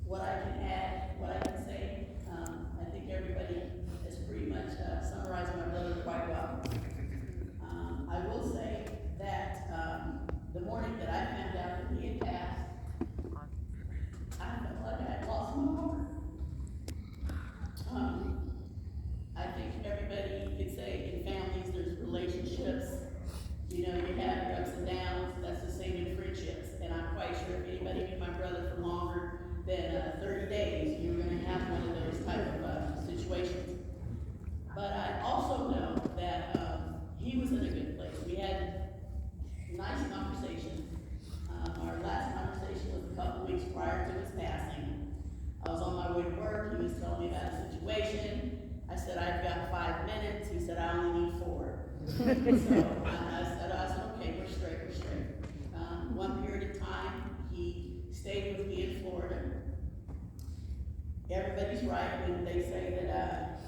what I can add, what I can say, I think everybody has pretty much summarized my brother quite well. I will say that the morning that I found out that he had passed, I felt like I had lost my heart. I think everybody could say in families there's relationships. You know, you have your ups and downs. That's the same in friendships. And I'm quite sure if anybody knew my brother for longer than 30 days, you were going to have one of those type of situations. But I also know that he was in a good place. We had nice conversations. Our last conversation was a couple weeks prior to his passing. I was on my way to work. He was telling me about a situation. I said, I've got 5 minutes. He said, I only need 4. So I said, okay, we're straight. One period of time, he stayed with me in Florida. Everybody's right when they say that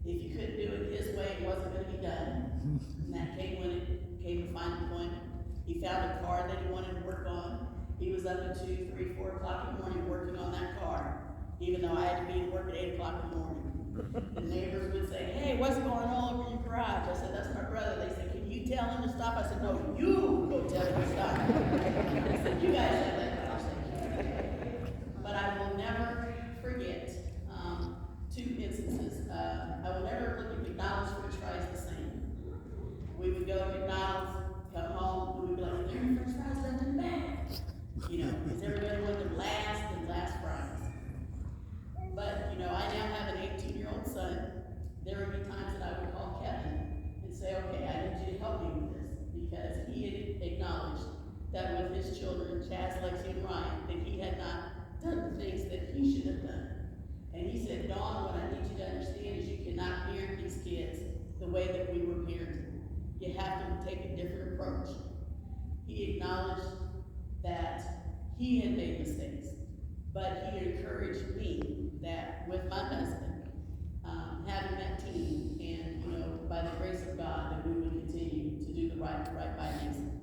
if you couldn't do it his way, it wasn't going to be done. And that came when it came to find employment. He found a car that he wanted to work on. He was up at 2, 3, 4 o'clock in the morning working on that car, even though I had to be at work at 8 o'clock in the morning. The neighbors would say, hey, what's going on over your garage? I said, that's my brother. They said, can you tell him to stop? I said, no, you go tell him to stop. I said, you guys have that conversation. But I will never forget 2 instances. I will never look at McDonald's french fries the same. We would go to McDonald's, come home, and we'd be like, there are french fries left in the bag. You know, because everybody wanted them last fries. But, you know, I now have an 18-year-old son. There would be times that I would call Kevin and say, okay, I need you to help me with this. Because he had acknowledged that with his children, Chaz, Lexi, and Ryan, that he had not done the things that he should have done. And he said, Dawn, what I need you to understand is you cannot parent these kids the way that we were parented. You have to take a different approach. He acknowledged that he had made mistakes, but he encouraged me that with my husband, having that team, and you know, by the grace of God, that we would continue to do the right by Mason.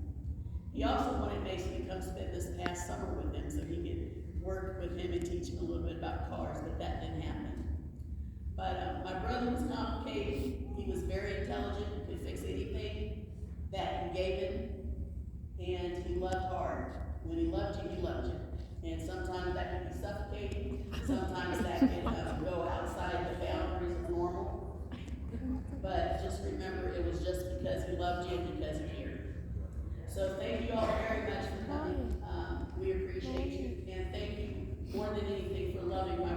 He also wanted Mason to come spend this past summer with him so he could work with him and teach him a little bit about cars, but that didn't happen. But my brother was complicated. He was very intelligent, could fix anything that you gave him, and he loved hard. When he loved you, he loved you. And sometimes that can be suffocating. Sometimes that can go outside the boundaries of normal. But just remember, it was just because he loved you and because he cared. So thank you all very much for coming. We appreciate you. And thank you more than anything for loving my